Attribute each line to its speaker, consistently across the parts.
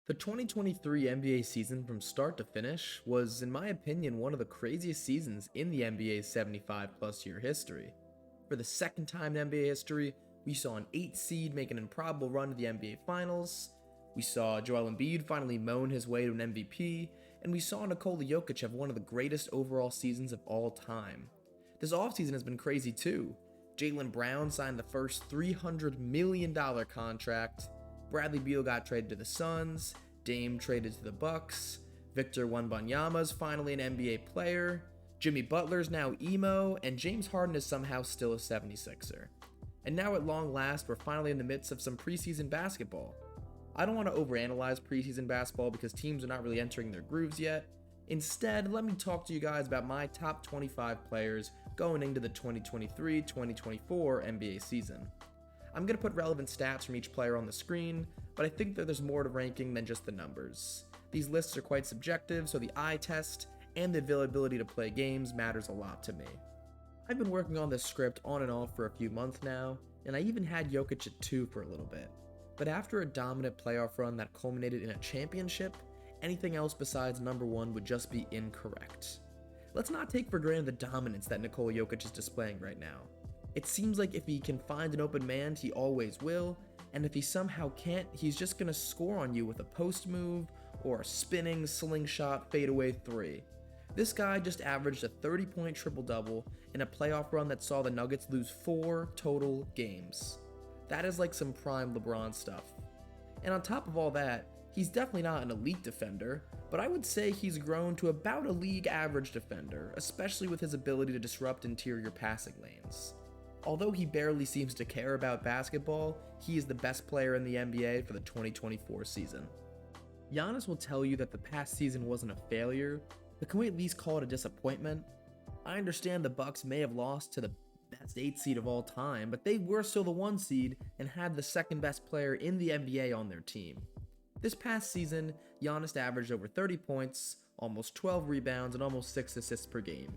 Speaker 1: The 2023 NBA season from start to finish was, in my opinion, one of the craziest seasons in the NBA's 75 plus year history. For the second time in NBA history, we saw an 8 seed make an improbable run to the NBA Finals, we saw Joel Embiid finally moan his way to an MVP, and we saw Nikola Jokic have one of the greatest overall seasons of all time. This offseason has been crazy too. Jaylen Brown signed the first $300 million contract, Bradley Beal got traded to the Suns, Dame traded to the Bucks, Victor Wembanyama's finally an NBA player, Jimmy Butler's now emo, and James Harden is somehow still a 76er. And now at long last, we're finally in the midst of some preseason basketball. I don't want to overanalyze preseason basketball because teams are not really entering their grooves yet. Instead, let me talk to you guys about my top 25 players going into the 2023-2024 NBA season. I'm going to put relevant stats from each player on the screen, but I think that there's more to ranking than just the numbers. These lists are quite subjective, so the eye test and the availability to play games matters a lot to me. I've been working on this script on and off for a few months now, and I even had Jokic at 2 for a little bit. But after a dominant playoff run that culminated in a championship, anything else besides number 1 would just be incorrect. Let's not take for granted the dominance that Nikola Jokic is displaying right now. It seems like if he can find an open man, he always will, and if he somehow can't, he's just going to score on you with a post move or a spinning slingshot fadeaway 3. This guy just averaged a 30-point triple-double in a playoff run that saw the Nuggets lose 4 total games. That is like some prime LeBron stuff. And on top of all that, he's definitely not an elite defender, but I would say he's grown to about a league average defender, especially with his ability to disrupt interior passing lanes. Although he barely seems to care about basketball, he is the best player in the NBA for the 2024 season. Giannis will tell you that the past season wasn't a failure, but can we at least call it a disappointment? I understand the Bucks may have lost to the best 8 seed of all time, but they were still the 1 seed and had the second best player in the NBA on their team. This past season, Giannis averaged over 30 points, almost 12 rebounds, and almost 6 assists per game.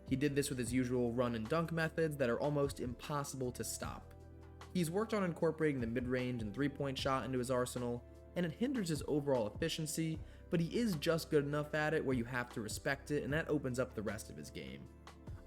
Speaker 1: He did this with his usual run and dunk methods that are almost impossible to stop. He's worked on incorporating the mid-range and 3-point shot into his arsenal, and it hinders his overall efficiency, but he is just good enough at it where you have to respect it, and that opens up the rest of his game.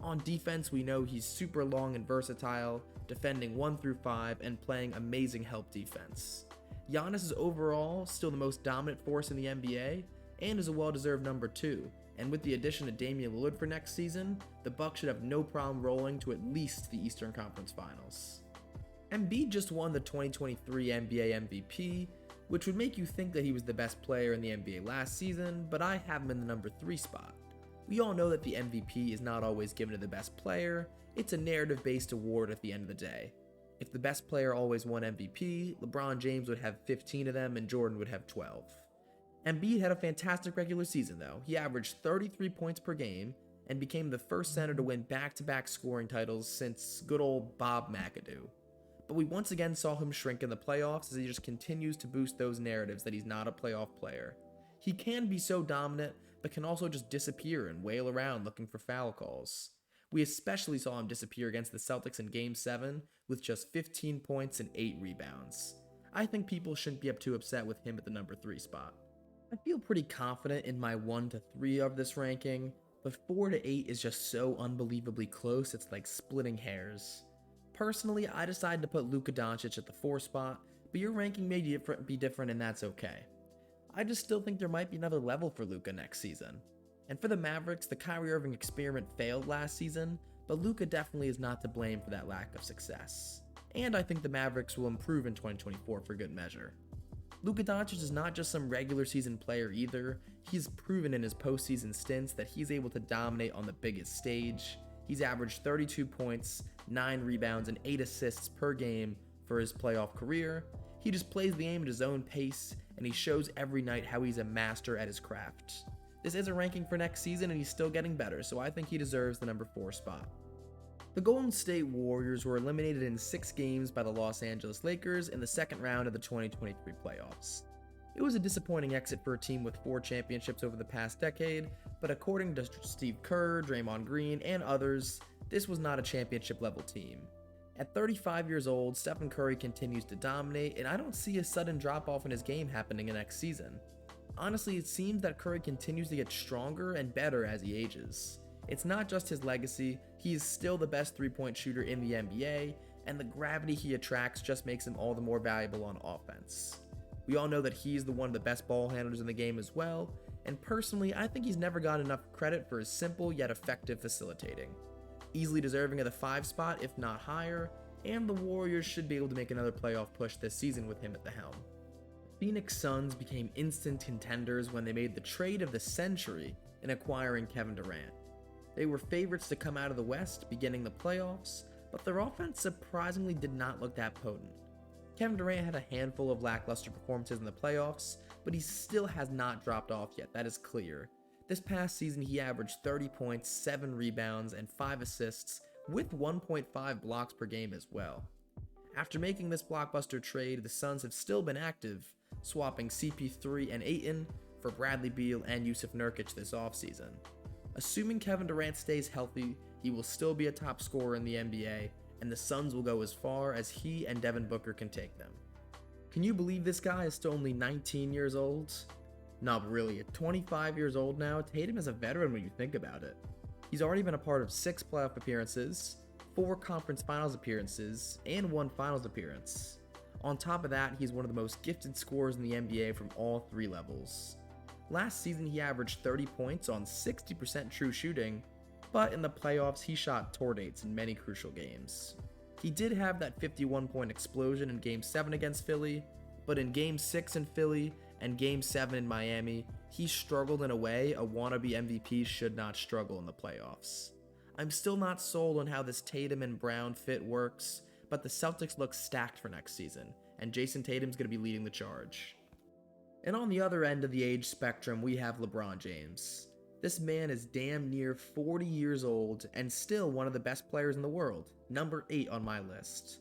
Speaker 1: On defense, we know he's super long and versatile, defending 1 through 5 and playing amazing help defense. Giannis is overall still the most dominant force in the NBA, and is a well-deserved number 2. And with the addition of Damian Lillard for next season, the Bucks should have no problem rolling to at least the Eastern Conference Finals. Embiid just won the 2023 NBA MVP, which would make you think that he was the best player in the NBA last season, but I have him in the number 3 spot. We all know that the MVP is not always given to the best player, it's a narrative-based award at the end of the day. If the best player always won MVP, LeBron James would have 15 of them and Jordan would have 12. Embiid had a fantastic regular season though. He averaged 33 points per game and became the first center to win back-to-back scoring titles since good old Bob McAdoo. But we once again saw him shrink in the playoffs as he just continues to boost those narratives that he's not a playoff player. He can be so dominant, but can also just disappear and wail around looking for foul calls. We especially saw him disappear against the Celtics in Game 7 with just 15 points and 8 rebounds. I think people shouldn't be too upset with him at the number 3 spot. I feel pretty confident in my 1 to 3 of this ranking, but 4 to 8 is just so unbelievably close it's like splitting hairs. Personally, I decided to put Luka Doncic at the 4 spot, but your ranking may be different and that's okay. I just still think there might be another level for Luka next season. And for the Mavericks, the Kyrie Irving experiment failed last season, but Luka definitely is not to blame for that lack of success. And I think the Mavericks will improve in 2024 for good measure. Luka Doncic is not just some regular season player either, he's proven in his postseason stints that he's able to dominate on the biggest stage. He's averaged 32 points, 9 rebounds, and 8 assists per game for his playoff career. He just plays the game at his own pace, and he shows every night how he's a master at his craft. This is a ranking for next season and he's still getting better, so I think he deserves the number 4 spot. The Golden State Warriors were eliminated in 6 games by the Los Angeles Lakers in the second round of the 2023 playoffs. It was a disappointing exit for a team with 4 championships over the past decade, but according to Steve Kerr, Draymond Green, and others, this was not a championship level team. At 35 years old, Stephen Curry continues to dominate, and I don't see a sudden drop off in his game happening next season. Honestly, it seems that Curry continues to get stronger and better as he ages. It's not just his legacy, he is still the best three-point shooter in the NBA, and the gravity he attracts just makes him all the more valuable on offense. We all know that he's one of the best ball handlers in the game as well, and personally, I think he's never gotten enough credit for his simple yet effective facilitating. Easily deserving of the 5 spot, if not higher, and the Warriors should be able to make another playoff push this season with him at the helm. The Phoenix Suns became instant contenders when they made the trade of the century in acquiring Kevin Durant. They were favorites to come out of the West beginning the playoffs, but their offense surprisingly did not look that potent. Kevin Durant had a handful of lackluster performances in the playoffs, but he still has not dropped off yet, that is clear. This past season, he averaged 30 points, 7 rebounds, and 5 assists, with 1.5 blocks per game as well. After making this blockbuster trade, the Suns have still been active, swapping CP3 and Ayton for Bradley Beal and Yusuf Nurkic this offseason. Assuming Kevin Durant stays healthy, he will still be a top scorer in the NBA, and the Suns will go as far as he and Devin Booker can take them. Can you believe this guy is still only 19 years old? No, but really, at 25 years old now, Tatum is a veteran when you think about it. He's already been a part of 6 playoff appearances, 4 conference finals appearances, and 1 finals appearance. On top of that, he's one of the most gifted scorers in the NBA from all 3 levels. Last season, he averaged 30 points on 60% true shooting, but in the playoffs, he shot tornadoes in many crucial games. He did have that 51-point explosion in Game 7 against Philly, but in Game 6 in Philly and Game 7 in Miami, he struggled in a way a wannabe MVP should not struggle in the playoffs. I'm still not sold on how this Tatum and Brown fit works, but the Celtics look stacked for next season, and Jason Tatum's going to be leading the charge. And on the other end of the age spectrum, we have LeBron James. This man is damn near 40 years old and still one of the best players in the world, number 8 on my list.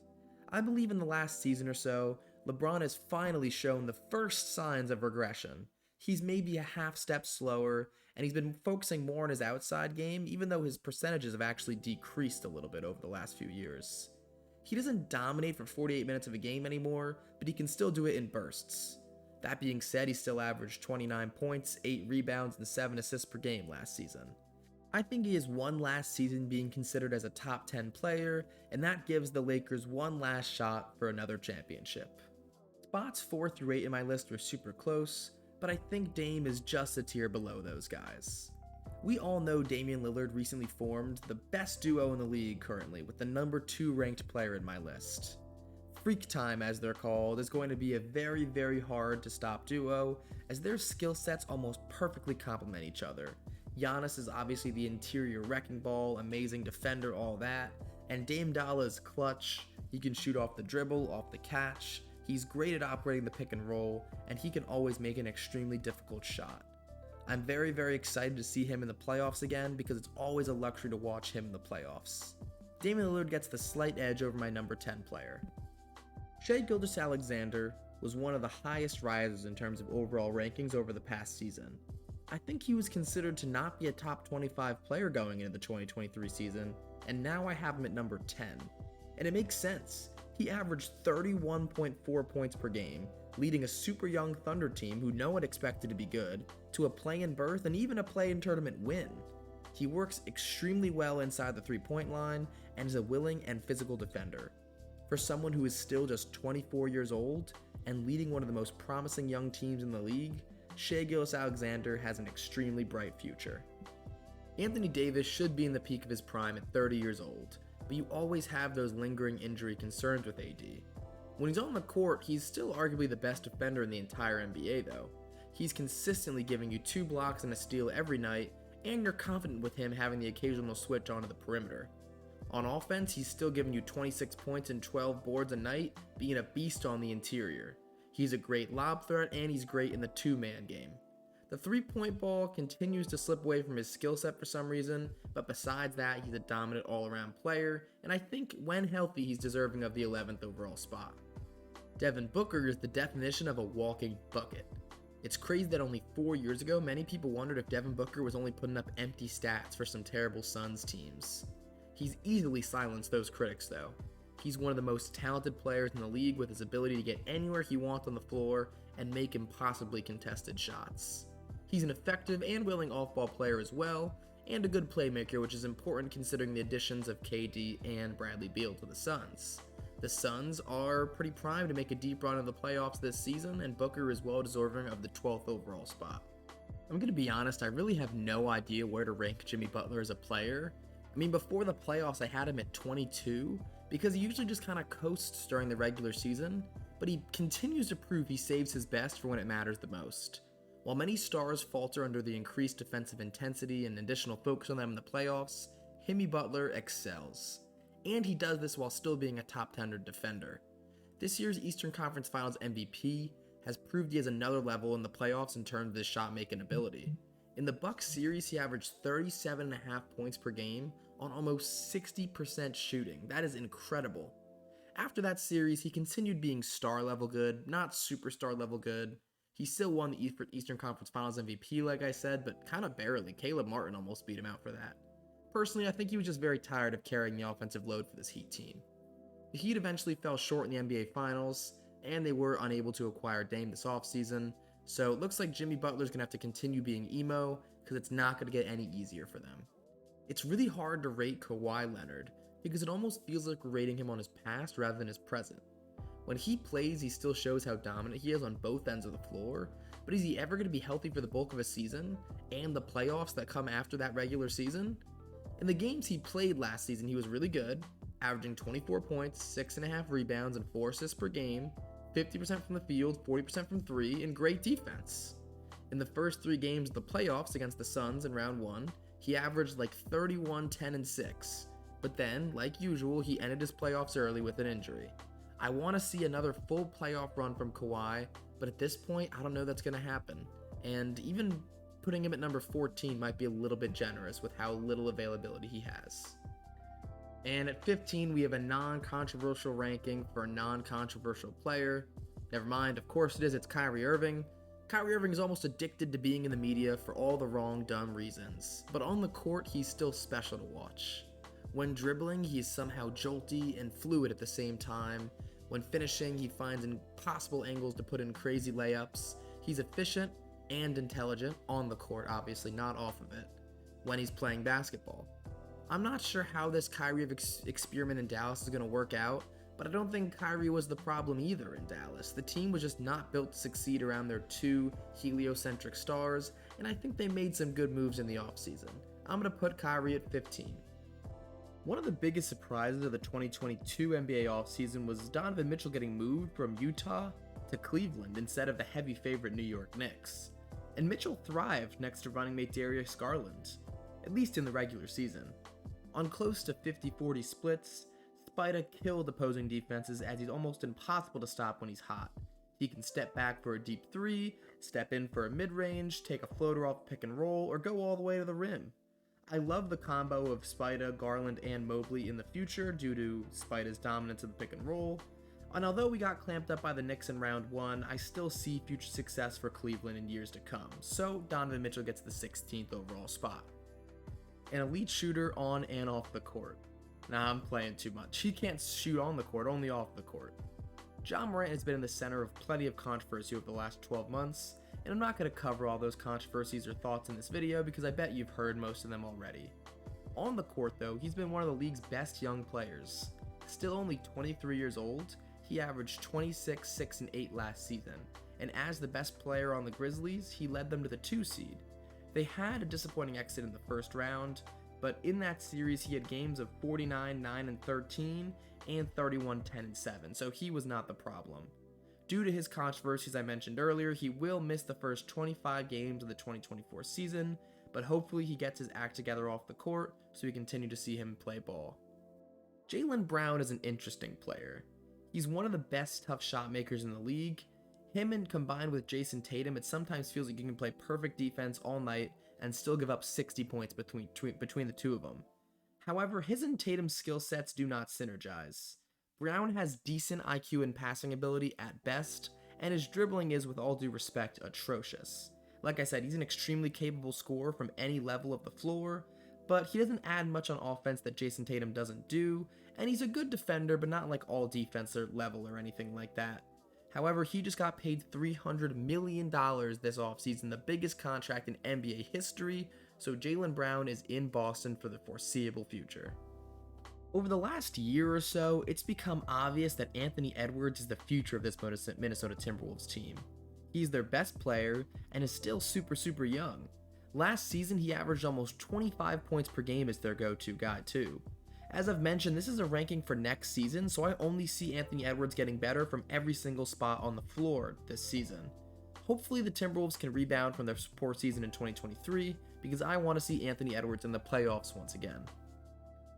Speaker 1: I believe in the last season or so, LeBron has finally shown the first signs of regression. He's maybe a half step slower, and he's been focusing more on his outside game, even though his percentages have actually decreased a little bit over the last few years. He doesn't dominate for 48 minutes of a game anymore, but he can still do it in bursts. That being said, he still averaged 29 points, 8 rebounds, and 7 assists per game last season. I think he is one last season being considered as a top 10 player, and that gives the Lakers one last shot for another championship. Spots 4 through 8 in my list were super close, but I think Dame is just a tier below those guys. We all know Damian Lillard recently formed the best duo in the league currently, with the number 2 ranked player in my list. Freak Time, as they're called, is going to be a very, very hard to stop duo, as their skill sets almost perfectly complement each other. Giannis is obviously the interior wrecking ball, amazing defender, all that, and Dame Dalla is clutch. He can shoot off the dribble, off the catch, he's great at operating the pick and roll, and he can always make an extremely difficult shot. I'm very, very excited to see him in the playoffs again, because it's always a luxury to watch him in the playoffs. Damian Lillard gets the slight edge over my number 10 player. Shai Gilgeous-Alexander was one of the highest risers in terms of overall rankings over the past season. I think he was considered to not be a top 25 player going into the 2023 season, and now I have him at number 10. And it makes sense. He averaged 31.4 points per game, leading a super young Thunder team who no one expected to be good, to a play-in berth and even a play-in tournament win. He works extremely well inside the three-point line and is a willing and physical defender. For someone who is still just 24 years old and leading one of the most promising young teams in the league, Shai Gilgeous-Alexander has an extremely bright future. Anthony Davis should be in the peak of his prime at 30 years old, but you always have those lingering injury concerns with AD. When he's on the court, he's still arguably the best defender in the entire NBA though. He's consistently giving you 2 blocks and a steal every night, and you're confident with him having the occasional switch onto the perimeter. On offense, he's still giving you 26 points and 12 boards a night, being a beast on the interior. He's a great lob threat, and he's great in the 2-man game. The 3-point ball continues to slip away from his skill set for some reason, but besides that, he's a dominant all-around player, and I think when healthy, he's deserving of the 11th overall spot. Devin Booker is the definition of a walking bucket. It's crazy that only 4 years ago, many people wondered if Devin Booker was only putting up empty stats for some terrible Suns teams. He's easily silenced those critics though. He's one of the most talented players in the league with his ability to get anywhere he wants on the floor and make impossibly contested shots. He's an effective and willing off-ball player as well, and a good playmaker, which is important considering the additions of KD and Bradley Beal to the Suns. The Suns are pretty primed to make a deep run in the playoffs this season, and Booker is well deserving of the 12th overall spot. I'm going to be honest, I really have no idea where to rank Jimmy Butler as a player. I mean, before the playoffs, I had him at 22, because he usually just kind of coasts during the regular season, but he continues to prove he saves his best for when it matters the most. While many stars falter under the increased defensive intensity and additional focus on them in the playoffs, Jimmy Butler excels. And he does this while still being a top 10 defender. This year's Eastern Conference Finals MVP has proved he has another level in the playoffs in terms of his shot-making ability. In the Bucks series, he averaged 37.5 points per game on almost 60% shooting. That is incredible. After that series, he continued being star-level good, not superstar-level good. He still won the Eastern Conference Finals MVP, like I said, but kind of barely. Caleb Martin almost beat him out for that. Personally, I think he was just very tired of carrying the offensive load for this Heat team. The Heat eventually fell short in the NBA Finals, and they were unable to acquire Dame this offseason, so it looks like Jimmy Butler's going to have to continue being emo, because it's not going to get any easier for them. It's really hard to rate Kawhi Leonard, because it almost feels like we're rating him on his past rather than his present. When he plays, he still shows how dominant he is on both ends of the floor, but is he ever going to be healthy for the bulk of a season, and the playoffs that come after that regular season? In the games he played last season, he was really good, averaging 24 points, 6.5 rebounds, and 4 assists per game, 50% from the field, 40% from 3, and great defense. In the first 3 games of the playoffs against the Suns in round 1, he averaged like 31, 10, and 6, but then, like usual, he ended his playoffs early with an injury. I want to see another full playoff run from Kawhi, but at this point, I don't know that's going to happen. And even putting him at number 14 might be a little bit generous with how little availability he has. And at 15, we have a non-controversial ranking for a non-controversial player. Never mind, of course it is, it's Kyrie Irving. Kyrie Irving is almost addicted to being in the media for all the wrong, dumb reasons. But on the court, he's still special to watch. When dribbling, he's somehow jolty and fluid at the same time. When finishing, he finds impossible angles to put in crazy layups. He's efficient and intelligent on the court, obviously, not off of it, when he's playing basketball. I'm not sure how this Kyrie experiment in Dallas is going to work out, but I don't think Kyrie was the problem either in Dallas. The team was just not built to succeed around their 2 heliocentric stars, and I think they made some good moves in the offseason. I'm going to put Kyrie at 15. One of the biggest surprises of the 2022 NBA offseason was Donovan Mitchell getting moved from Utah to Cleveland instead of the heavy favorite New York Knicks. And Mitchell thrived next to running mate Darius Garland, at least in the regular season. On close to 50-40 splits, Spida killed opposing defenses as he's almost impossible to stop when he's hot. He can step back for a deep 3, step in for a mid-range, take a floater off pick and roll, or go all the way to the rim. I love the combo of Spida, Garland, and Mobley in the future due to Spida's dominance in the pick and roll. And although we got clamped up by the Knicks in round 1, I still see future success for Cleveland in years to come. So Donovan Mitchell gets the 16th overall spot. An elite shooter on and off the court. Nah, I'm playing too much. He can't shoot on the court, only off the court. Ja Morant has been in the center of plenty of controversy over the last 12 months, and I'm not going to cover all those controversies or thoughts in this video because I bet you've heard most of them already. On the court though, he's been one of the league's best young players. Still only 23 years old, he averaged 26, 6, and 8 last season, and as the best player on the Grizzlies, he led them to the 2 seed. They had a disappointing exit in the first round, but in that series he had games of 49, 9, and 13, and 31, 10, and 7, so he was not the problem. Due to his controversies I mentioned earlier, he will miss the first 25 games of the 2024 season, but hopefully he gets his act together off the court so we continue to see him play ball. Jaylen Brown is an interesting player. He's one of the best tough shot makers in the league. Him and combined with Jason Tatum, it sometimes feels like you can play perfect defense all night and still give up 60 points between the two of them. However, his and Tatum's skill sets do not synergize. Brown has decent IQ and passing ability at best, and his dribbling is, with all due respect, atrocious. Like I said, he's an extremely capable scorer from any level of the floor, but he doesn't add much on offense that Jason Tatum doesn't do, and he's a good defender, but not like all defensive level or anything like that. However, he just got paid $300 million this offseason, the biggest contract in NBA history, so Jaylen Brown is in Boston for the foreseeable future. Over the last year or so, it's become obvious that Anthony Edwards is the future of this Minnesota Timberwolves team. He's their best player and is still super young. Last season, he averaged almost 25 points per game as their go-to guy too. As I've mentioned, this is a ranking for next season, so I only see Anthony Edwards getting better from every single spot on the floor this season. Hopefully the Timberwolves can rebound from their poor season in 2023, because I want to see Anthony Edwards in the playoffs once again.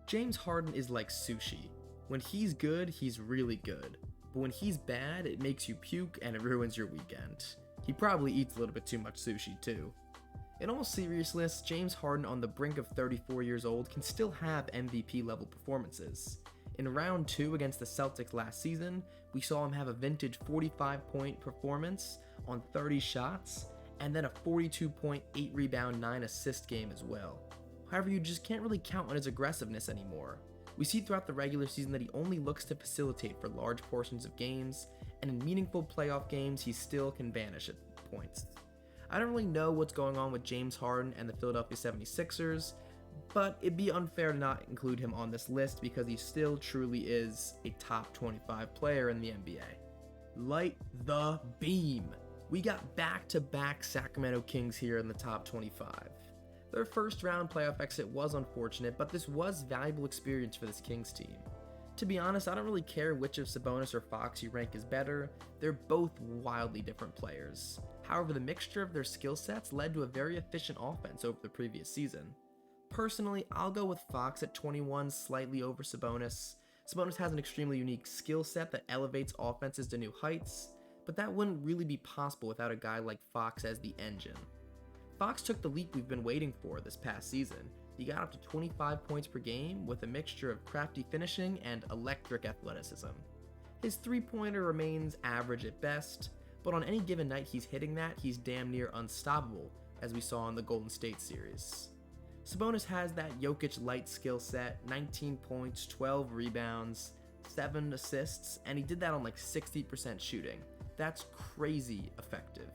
Speaker 1: James Harden is like sushi. When he's good, he's really good. But when he's bad, it makes you puke and it ruins your weekend. He probably eats a little bit too much sushi too. In all seriousness, James Harden on the brink of 34 years old can still have MVP level performances. In round 2 against the Celtics last season, we saw him have a vintage 45-point performance on 30 shots, and then a 42-point, 8 rebound, 9 assist game as well. However, you just can't really count on his aggressiveness anymore. We see throughout the regular season that he only looks to facilitate for large portions of games, and in meaningful playoff games, he still can vanish at points. I don't really know what's going on with James Harden and the Philadelphia 76ers, but it'd be unfair to not include him on this list because he still truly is a top 25 player in the NBA. Light the beam! We got back-to-back Sacramento Kings here in the top 25. Their first round playoff exit was unfortunate, but this was valuable experience for this Kings team. To be honest, I don't really care which of Sabonis or Fox you rank as better, they're both wildly different players. However, the mixture of their skill sets led to a very efficient offense over the previous season. Personally, I'll go with Fox at 21, slightly over Sabonis. Sabonis has an extremely unique skill set that elevates offenses to new heights, but that wouldn't really be possible without a guy like Fox as the engine. Fox took the leap we've been waiting for this past season. He got up to 25 points per game with a mixture of crafty finishing and electric athleticism. His three-pointer remains average at best, but on any given night he's hitting that, he's damn near unstoppable, as we saw in the Golden State series. Sabonis has that Jokic-light skill set, 19 points, 12 rebounds, 7 assists, and he did that on like 60% shooting. That's crazy effective.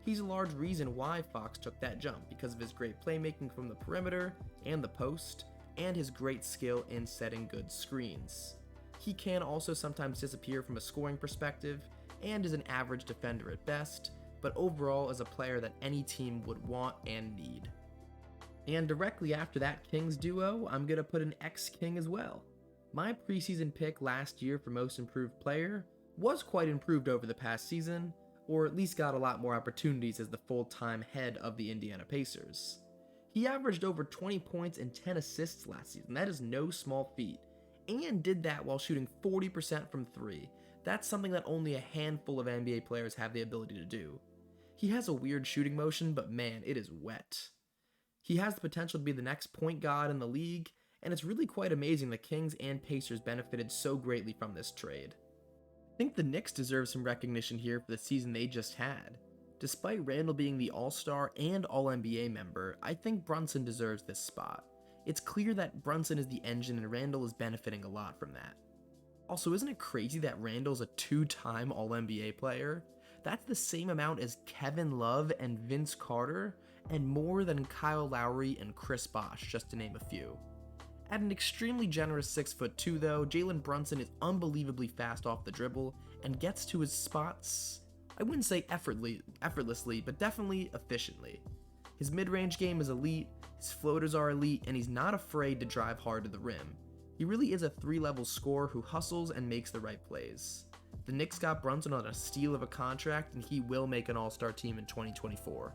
Speaker 1: He's a large reason why Fox took that jump, because of his great playmaking from the perimeter and the post, and his great skill in setting good screens. He can also sometimes disappear from a scoring perspective, and is an average defender at best, but overall is a player that any team would want and need. And directly after that Kings duo, I'm gonna put an ex-King as well. My preseason pick last year for most improved player was quite improved over the past season, or at least got a lot more opportunities as the full-time head of the Indiana Pacers. He averaged over 20 points and 10 assists last season. That is no small feat, and did that while shooting 40% from 3. That's something that only a handful of NBA players have the ability to do. He has a weird shooting motion, but man, it is wet. He has the potential to be the next point guard in the league, and it's really quite amazing the Kings and Pacers benefited so greatly from this trade. I think the Knicks deserve some recognition here for the season they just had. Despite Randall being the All-Star and All-NBA member, I think Brunson deserves this spot. It's clear that Brunson is the engine and Randall is benefiting a lot from that. Also, isn't it crazy that Randall's a 2-time All-NBA player? That's the same amount as Kevin Love and Vince Carter, and more than Kyle Lowry and Chris Bosh, just to name a few. At an extremely generous 6'2" though, Jalen Brunson is unbelievably fast off the dribble and gets to his spots, I wouldn't say effortlessly, but definitely efficiently. His mid-range game is elite, his floaters are elite, and he's not afraid to drive hard to the rim. He really is a 3-level scorer who hustles and makes the right plays. The Knicks got Brunson on a steal of a contract, and he will make an All-Star team in 2024.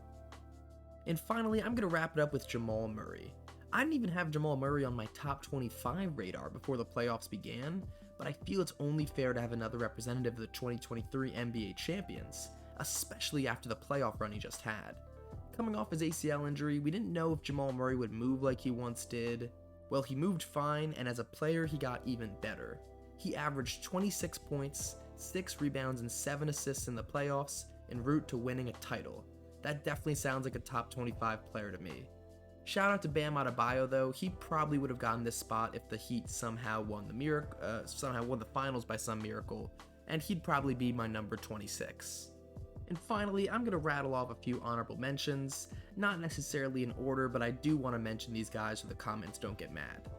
Speaker 1: And finally, I'm going to wrap it up with Jamal Murray. I didn't even have Jamal Murray on my top 25 radar before the playoffs began, but I feel it's only fair to have another representative of the 2023 NBA champions, especially after the playoff run he just had. Coming off his ACL injury, we didn't know if Jamal Murray would move like he once did. Well, he moved fine, and as a player, he got even better. He averaged 26 points, 6 rebounds, and 7 assists in the playoffs en route to winning a title. That definitely sounds like a top 25 player to me. Shout out to Bam Adebayo though, he probably would have gotten this spot if the Heat somehow won the finals by some miracle, and he'd probably be my number 26. And finally, I'm going to rattle off a few honorable mentions, not necessarily in order, but I do want to mention these guys so the comments don't get mad.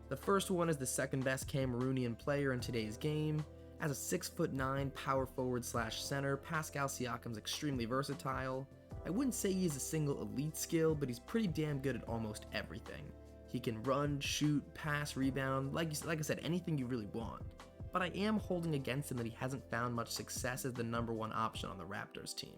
Speaker 1: The first one is the second best Cameroonian player in today's game. As a 6'9" power forward / center, Pascal Siakam's extremely versatile. I wouldn't say he has a single elite skill, but he's pretty damn good at almost everything. He can run, shoot, pass, rebound, like I said, anything you really want. But I am holding against him that he hasn't found much success as the number one option on the Raptors team.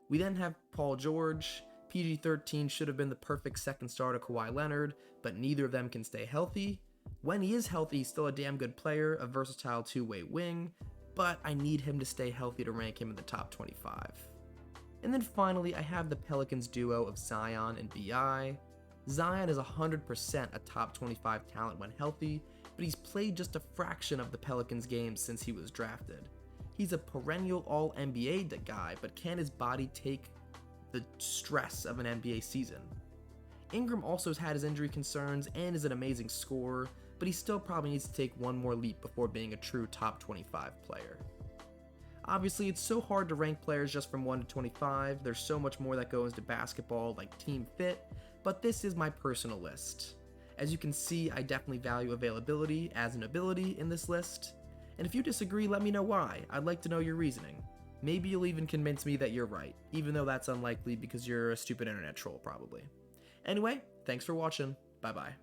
Speaker 1: We then have Paul George. PG-13 should have been the perfect second star to Kawhi Leonard, but neither of them can stay healthy. When he is healthy, he's still a damn good player, a versatile two-way wing, but I need him to stay healthy to rank him in the top 25. And then finally, I have the Pelicans duo of Zion and B.I. Zion is 100% a top 25 talent when healthy, but he's played just a fraction of the Pelicans' games since he was drafted. He's a perennial All-NBA guy, but can his body take the stress of an NBA season? Ingram also has had his injury concerns and is an amazing scorer, but he still probably needs to take one more leap before being a true top 25 player. Obviously, it's so hard to rank players just from 1 to 25, there's so much more that goes into basketball like team fit, but this is my personal list. As you can see, I definitely value availability as an ability in this list, and if you disagree, let me know why. I'd like to know your reasoning. Maybe you'll even convince me that you're right, even though that's unlikely because you're a stupid internet troll probably. Anyway, thanks for watching, bye bye.